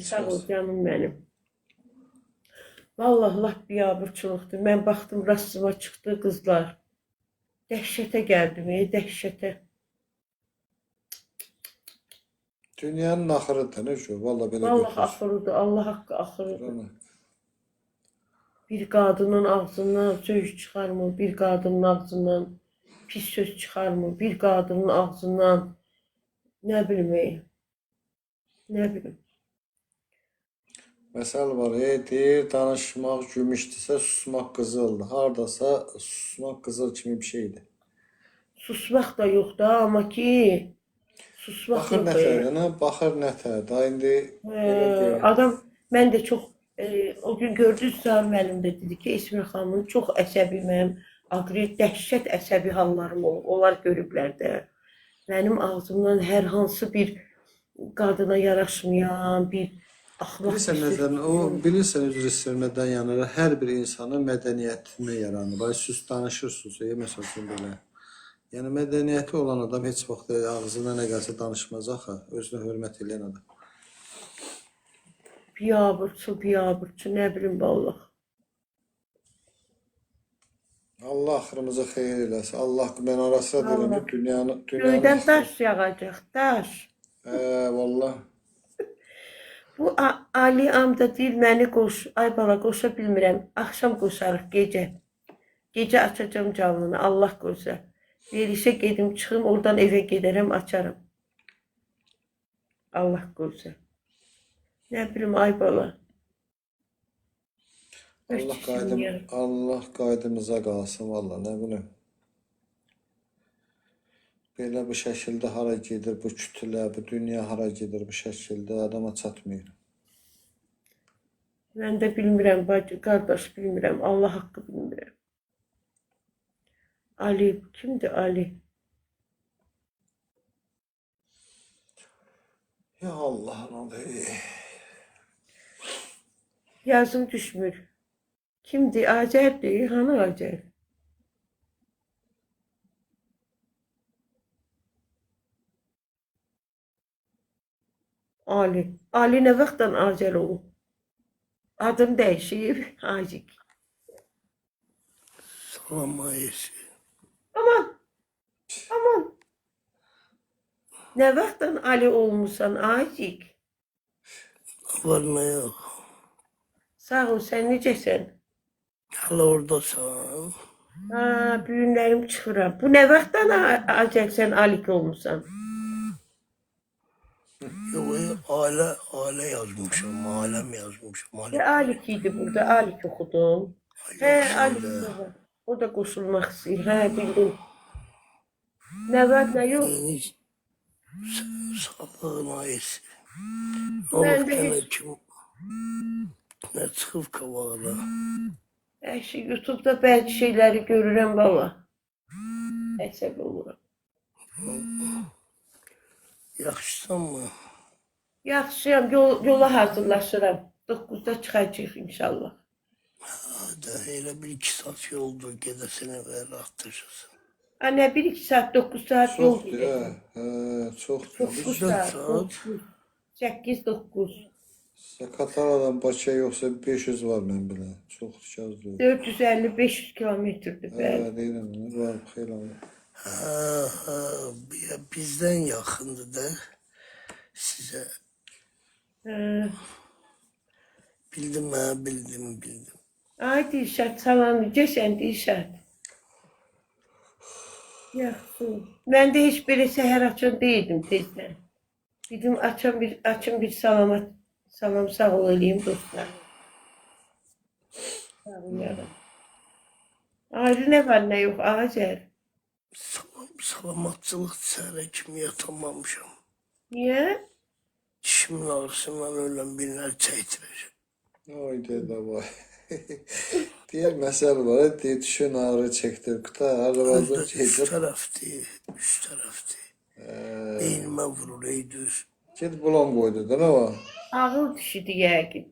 Sağ ol canım mənim. Vallahi lap biabırçılıqdır. Mən baxdım rastıma çıxdı qızlar. Dəhşətə gəldim, dəhşətə. Dünyanın axırıdır ne şu? Vallahi belə Vallahi götürür. axırıdır, Allah haqqı axırıdır. Buranı. Bir qadının ağzından söz çıxarmır, bir qadının ağzından pis söz çıxarmır, bir qadının ağzından nə bilməyim, nə bilim. Məsəl var, deyir, danışmaq gümüşdürsə susmaq qızıldır. Hardasa susmaq qızıl kimi bir şeydir. Susmaq da yox da, amma ki susmaq Baxır yox. nətərdə, baxır nətərdə. İndi belə deyir. Adam, mən də çox, o gün gördünüz Zahir müəllim də dedi ki, Esmir xanımın çox əsəbi, mənim dəhşət əsəbi hallarım olub, onlar görüblər də. Mənim ağzımdan hər hansı bir qadına yaraşmayan, bir axlaq Bilirsən nədən, o bilirsən üzr istəyirmədən yanır. Hər bir insanın mədəniyyətinə yaranır. Ay sus danışırsınız, məsəl üçün belə. Yəni mədəniyyəti olan adam heç vaxt ağzına nə gəlsə danışmaz axı. Özünə hörmət edən adam. biabırçı, nə bilim vallah. Allah axırımızı xeyir eləsin. Allah mən arasına deyirəm ki, dünyanın Göydən daş yağacaq, daş. Vallah. Bu Ali amca deyir, məni qoş, ay bala qoşa bilmirəm, axşam qoşarıq gecə. Gecə açacağım canlını, Allah qoşa. Verilişə gedim, çıxım, oradan evə gedərəm, açarım. Allah qoşa. Nə bilim, ay bala. Allah qaydımıza qalsın valla, nə bilim. Belə bu şəkildə hara gedir bu kütlə, bu dünya hara gedir bu şəkildə adama çatmıyor. Mən də bilmirəm, bacı, qardaş bilmirəm, Allah haqqı bilmirəm. Ali, kimdir Ali? Ya Allah'ın adı. Yazım düşmür. Kimdir? Acərdir, hanı Acər? Ali. Ali nə vaxtdan Acər olub? Adım dəyişib, Acik. Salam ayısı. Aman, aman. Nə vaxtdan Ali olmuşsan, Acik? Var ne yok. Sağ ol, sən necəsən? Hala oradasan. Ha, büyünlərim çıxıram. Bu nə vaxtdan Acək sən Alik olmuşsan? Yok aile yazmışım. Alem yazmışım. Alik idi burada, Alik oxudum. Hə, Alik da var. O da qoşulmaq istəyir, hə, bildim. Nə var, nə yox? Sağlığın ayısı. Ben de Olurken hiç- kim ne çıkıp kavağına. Əşi, YouTube'da bəzi şeyləri görürəm, valla. Əsəb oluram. Yakışsan mı? Yaxşıyam, yola hazırlaşıram. 9'da çıxacaq inşallah. Hadi hele bir iki saat yoldur gedesine ver attırsın. Ha, nə 1-2 saat, 9 saat yol Çoxdur, gedəcəm. çoxdur. 9 Dört saat, saat. 8-9. Kataradan Bakıya yoxsa 500 var mən bilən. Çoxdur ki az deyil. 450-500 kilometrdir, bəli. Deyirəm, var xeyli var. Bizden yakındı da size. Bildim ha bildim. Ay Dilşat, salam, necəsən Dilşat? Yaxşı. Mən də heç belə səhər açan deyildim tezdən. Dedim açım bir salam sağ ol eləyim dostlar. Sağ ol yarabbim. Ayrı nə var nə yox Azər? Salamatçılık səhərə kimi yatamamışam. Niyə? Dişimin ağrısından ölen binler çəkdirəcəm. Ay dedə vay. Deyir məsəl var, deyir düşün ağrı çəkdir. Quta arvazım Üst gedir. tarafti. Beynime vurur ey düz. Ged bulan qoydu da nə var? Ağıl dişidir yəqin.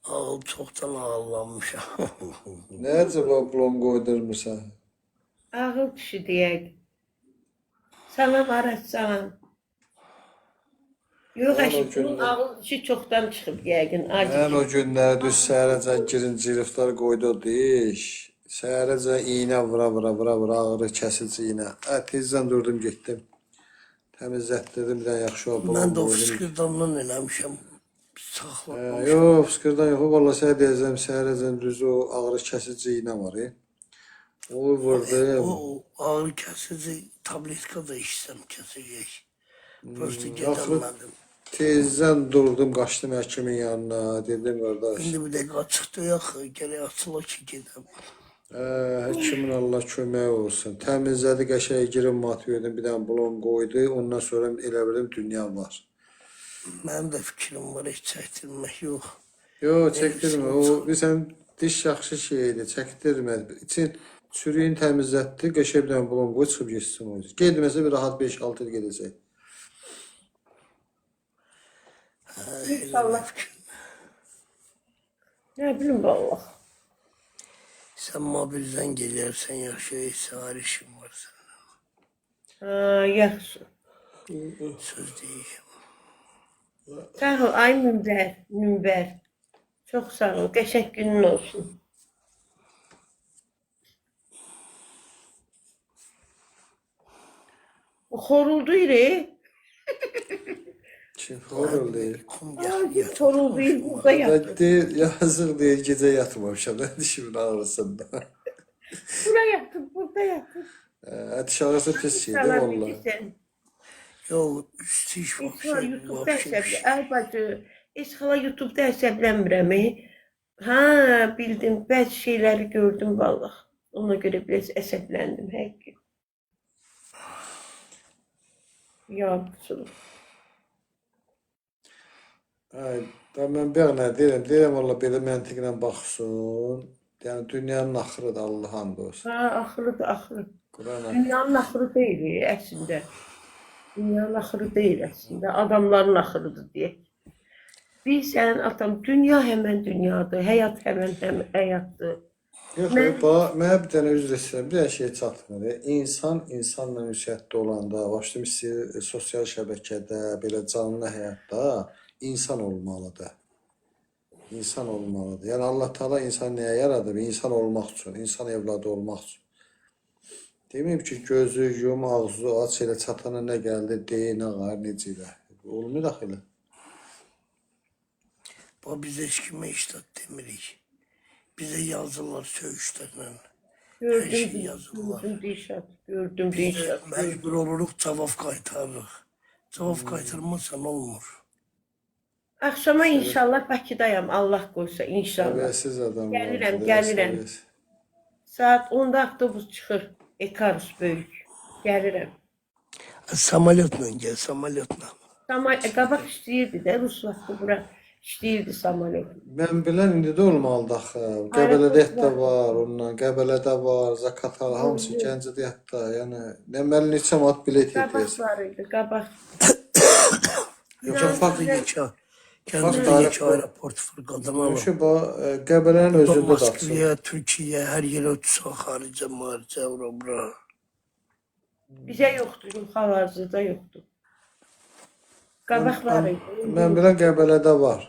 Ağıl çoktan ağırlanmışam. Nə acaba bulan qoydurmursan? Ağıl dişidir yəqin. Salam Aras, salam. Yox, Mən o əşi, bunun gündə ağıl işi çoxdan çıxıb yəqin. Mən o günləri düz səhərəcən girinci iliftar qoydu o diş. Səhərəcən iynə vura ağrı kəsici iynə. Tezdən durdum getdim. Təmizlətdirdim, bir dənə yaxşı o Mən bulan də o qoydum. fıskırdandan eləmişəm. Saxlamışam. Yox, fıskırdan yox. Valla səhər deyəcəm, səhərəcən düz o ağrı kəsici iynə var. O vurdum. O ağrı kəsici tabletka da içsəm kəsicək. Prosta Axırı gedəmədim. tezdən durdum, qaçdım həkimin yanına. Dedim, qardaş, İndi bir dəqiqə açıqda yaxı, gərək açıla ki gedəm. həkimin Allah kömək olsun. Təmizlədi, qəşəng girim mat verdim, bir dənə bulon qoydu. Ondan sonra elə bildim dünya var. Mənim də fikrim var, heç çəkdirmək yox. Yox, çəkdirmə. O bilirsən diş yaxşı şeydir, çəkdirmə. İçin çürüyün təmizlətdi, qəşəng bir dənə bulon qoy, çıxıb getsin o. Getməsə bir rahat 5-6 il gedəcək. İnşallah. Nə bilim vallah. Sən mobildən gəlirsən, yaxşı, səhər işin var sənin. Yaxşı. Söz deyəcəm. Sağ ol, ay Münbər. Çox sağ ol, qəşəng günün olsun. O xoruldu iri. Kim xorul deyil. Xoruldu iri, burada yatır. Deyir, yazıq deyir, gecə yatmamışam, dişimin ağrısında. Bura yatır, burada yatır. Diş ağrısı pis şeydir, valla. Yox, üstü iş Esxala vapşe, YouTube'da vapşe bir şey. Ay bacı, Esxala YouTube'da əsəblənmirəm. Ha, bildim, bəzi şeyləri gördüm vallah. Ona görə biraz əsəbləndim, həqiqi. Yavrucuğum. Mən bir nə deyirəm, valla belə məntiqlə baxsın. Yəni, dünyanın axırıdır, Allah hamd olsun. Ha, axırıdır, axırı. Qurana. Dünyanın axırı deyil əslində. Dünyanın axırı deyil əslində. Adamların axırıdır deyək. Biz, sənin atam, dünya həmən dünyadır, həyat həmən həyatdır. Yox, mənə bir dənə üzr istəyirəm, bir dənə şey çatmır. İnsan insanla ünsiyyətdə olanda, başlayım istəyir, sosial şəbəkədə, belə canlı həyatda insan olmalıdır. İnsan olmalıdır. Yəni Allah Taala insan nəyə yaradıb? İnsan olmaq üçün, insan evladı olmaq üçün. Deməyib ki, gözü yum, ağzı aç elə çatana nə gəldi, deyin, ağar, necə elə. Olmuyor axı elə. Biz heç kimə iştat demirik. Bizə yazırlar söyüşlərlə. Gördüm, şey yazırlar. gördüm Dilşad, gördüm Biz də Dilşad. məcbur oluruq, cavab qaytarırıq. Cavab qaytarmazsan olmur. Axşama inşallah Bakıdayam, Allah qoysa inşallah. Səviyyəsiz adam. Gəlirəm. Saat 10-da avtobus çıxır. Ekarus böyük. Gəlirəm. Samolyotla gəl, samolyotla. Qabaq işləyirdi də, Rus vaxtı bura işləyirdi samolyot. Mən bilən indi də olmalıdır axı. Qəbələdə hətta var, ondan Qəbələdə var, Zaqatala, hamısı Gəncədə hətta. Yəni deməli neçə manat bilet Qabaq edirsən. var idi, qabaq. Yox, fakt yekə. Gəncədə yekə aeroport fırqadan alır. Şu Qəbələnin özündə də açılır. Moskvaya, Türkiyə, hər yerə uçsa, xaricə, maricə, bura. Bizə yoxdur, hal-hazırda yoxdur. Qabaq var idi. Mən bilən Qəbələdə var.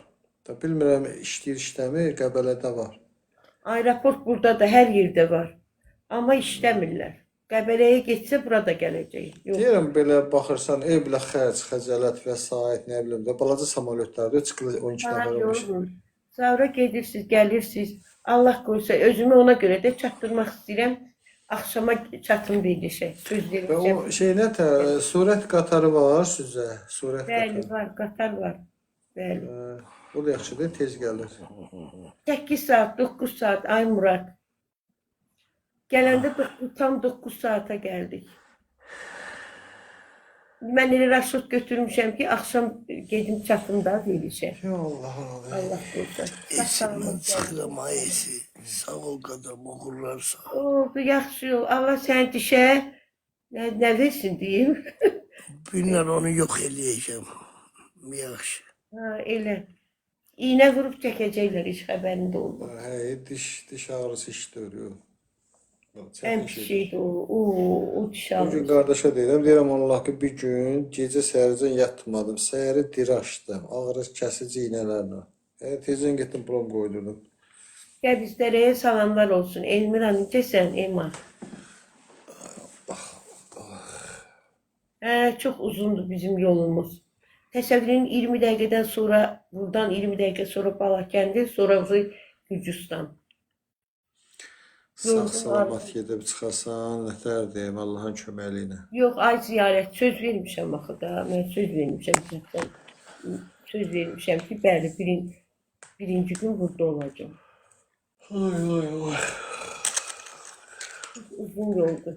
Bilmirəm işləmir, Qəbələdə var. Aeroport burada da hər yerdə var. Amma işləmirlər. Qəbələyə getsə burada gələcək. Yox. Deyirəm belə baxırsan, belə xəcalət vəsait, nə bilim də balaca samolyotlarda çıxılır 12 nəfər olmuş. Sonra gedirsiniz, gəlirsiniz. Allah qoysa özümü ona görə də çatdırmaq istəyirəm. Axşama çatın verilişə. Söz Və verirəm. o nətə sürət qatarı var sizə? Sürət Bəli, qatarı. var, qatar var. Bəli. O da yaxşıdır, tez gəlir. 8 saat, 9 saat, ay Murad. Gələndə tam 9 saata gəldik. Mən elə raşot götürmüşəm ki, axşam gedim çatım da verilişə. Ya Allah Allah. Allah qoysa. Esindən çıxıram, ay esi. Sağ ol qadam, uğurlar sağ ol. Oldu, yaxşı yol. Allah səni dişə nə versin deyim. Günlər onu yox eləyəcəm. Yaxşı. Ha, elə. İynə vurub çəkəcəklər, heç xəbərində olmaz. Diş ağrısı işdir. Ən Çətin pis şeydir. şeydir o. O diş Bu gün ağrısı. qardaşa deyirəm Allah ki, bir gün gecə səhərəcən yatmadım. Səhəri diri açdım. Ağrı kəsici iynələrlə. Tezdən getdim prom qoydurdum. Qəbizlərə salamlar olsun. Elmira necəsən Elmar? Çox uzundur bizim yolumuz. Təsəvvürün 20 dəqiqədən sonra, buradan 20 dəqiqə sonra Balakəndi, sonra Gürcüstan. Sağ Yorğun salamat ardım. gedib çıxasan, nətər deyim Allahın köməyi ilə. Yox, ay ziyarət söz vermişəm axı da. Mən söz vermişəm zaten. Söz vermişəm ki, bəli, birinci gün burada olacağım. Ay. Uzun yoldur.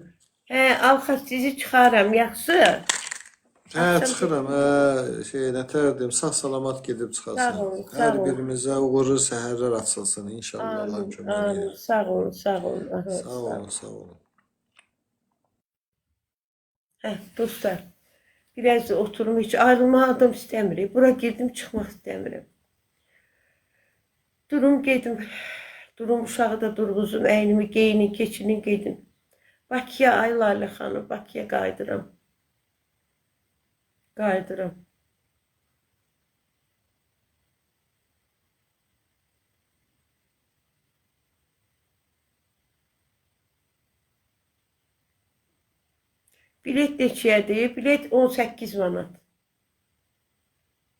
Alxa sizi çıxaram, yaxşı? Çıxıram. Nətər deyim, sağ salamat gedib çıxasan. Sağ olun, Hər sağ olun. birimizə uğurlu səhərlər açılsın inşallah Allahın Amin, köməyi ilə. amin. Sağ olun, sağ olun. Aha, Sağ olun, sağ olun. Dostlar, biraz da oturum, heç ayrılmadım istəmirik. Bura girdim, çıxmaq istəmirəm. Durum gedim. Durum uşağı da durğuzum, əynimi geyinin, keçinin gedim. Bakıya, ay Lalə xanım, Bakıya qayıdıram. Qayıdıram. Bilet neçəyədir? Bilet 18 manat.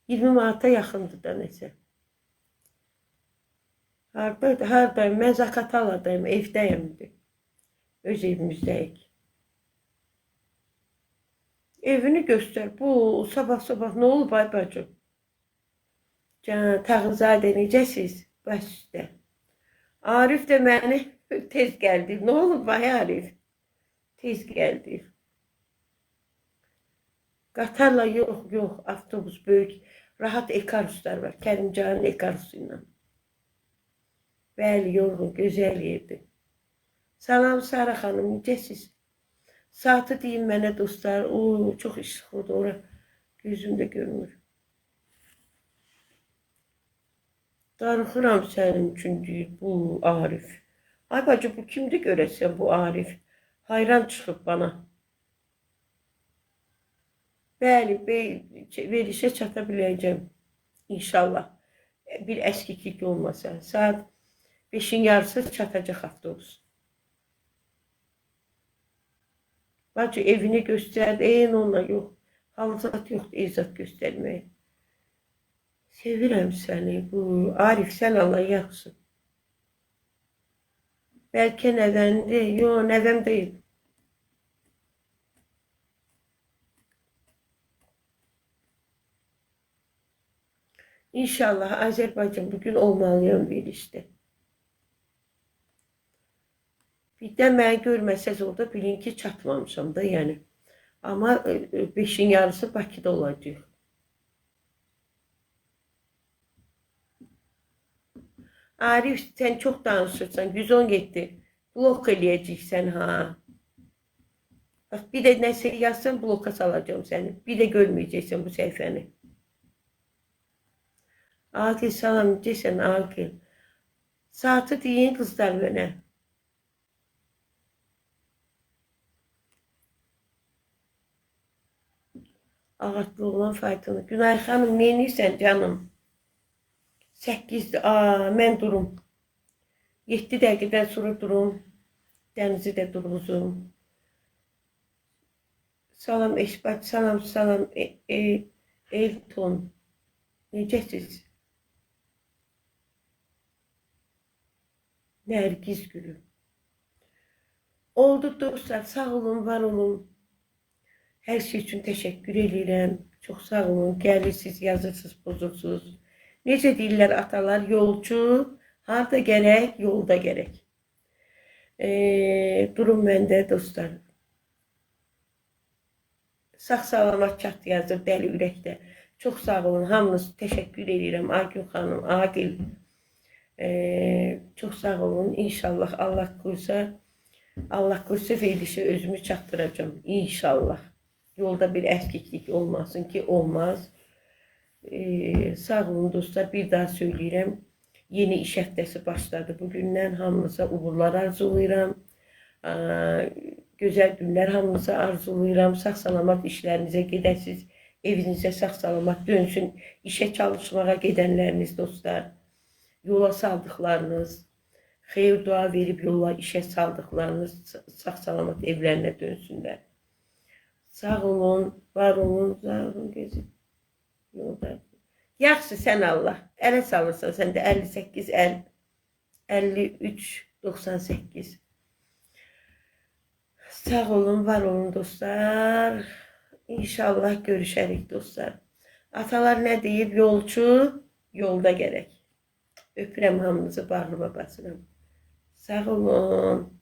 20 manata yaxındır da nəsə. Haradayım? Mən Zaqataladayım, evdəyim. Öz evimizdəyik. Evini göstər. Bu sabah nə olub ay bacım? Tağızadə necəsiz? Baş üstə. Arif də məni tez gəldi. Nə olub ay Arif? Tez gəldi. Qatarla yox, avtobus böyük. Rahat ekaruslar var. Kərimcanın ekarusu ilə. Bəli, yorğun, gözəl yerdir. Salam Sara xanım, necəsiz? Saatı deyin mənə dostlar. Çox işıqlıdır ora. Gözümdə görmür. Darıxıram sənin üçün deyir bu Arif. Ay bacı, bu kimdir görəsən bu Arif? Hayran çıxıb bana. Bəli, verilişə çata biləcəm. İnşallah. Bir əskiklik olmasa. Saat 5'in yarısı çatacaq avtobus. Bacı evini göstər, onunla yox. Halzat yoxdur, ezat göstərməyə. Sevirəm səni. Bu Arif, sən Allah yaxşısın. Bəlkə nəvəndir. Yox, nəvəm deyil. İnşallah Azərbaycan bugün olmalıyam verilişdə. Bir də məni görməsəz orada bilin ki, çatmamışam da, yəni. Amma 5'in yarısı Bakıda olacaq. Arif, sən çox danışırsan, 117. Blok eləyəcəksən, ha. Bax, bir də nəsə yazsan, bloka salacağım səni. Bir də görməyəcəksən bu səhifəni. Aqil, salam, necəsən Aqil? Saatı deyin qızlar mənə. Ağatlı olan faydalı. Günay xanım, neyinirsən canım? 8'dir. Mən durum. 7 dəqiqədən sonra durum. Dənizi də durğuzum. Salam Eşbat, salam Elton. Necəsiz? Nərgiz gülüm. Oldu dostlar, sağ olun, var olun. Hər şey üçün təşəkkür edirəm. Çox sağ olun. Gəlirsiniz, yazırsınız, pozursunuz. Necə deyirlər atalar? Yolcu harda gərək, yolda gərək. Durum məndə dostlar. Sağ-salamat çat yazır dəli ürəkdə. Çox sağ olun. Hamınız təşəkkür edirəm. Agün xanım, Agil. Çox sağ olun. İnşallah Allah qoysa verilişi özümü çatdıracağım. İnşallah. Yolda bir əskiklik olmasın ki, olmaz. Sağ olun dostlar. Bir daha söyləyirəm. Yeni iş həftəsi başladı. Bugündən hamınıza uğurlar arzulayıram. Gözəl günlər hamınıza arzulayıram. Sağ-salamat işlərinizə gedəsiniz. Evinizə sağ-salamat dönsün. İşə çalışmağa gedənləriniz, dostlar. Yola saldıqlarınız, xeyir dua verib yola işə saldıqlarınız sağ-salamat evlərinə dönsünlər. Sağ olun, var olun, sağ olun, gözüm. Yolda. Yaxşı, sən Allah. Ələ salırsan, sən də 58, 53, 98. Sağ olun, var olun dostlar. İnşallah görüşərik dostlar. Atalar nə deyib? Yolçu yolda gərək. Öpürəm hamınızı, bağrıma basıram. Sağ olun.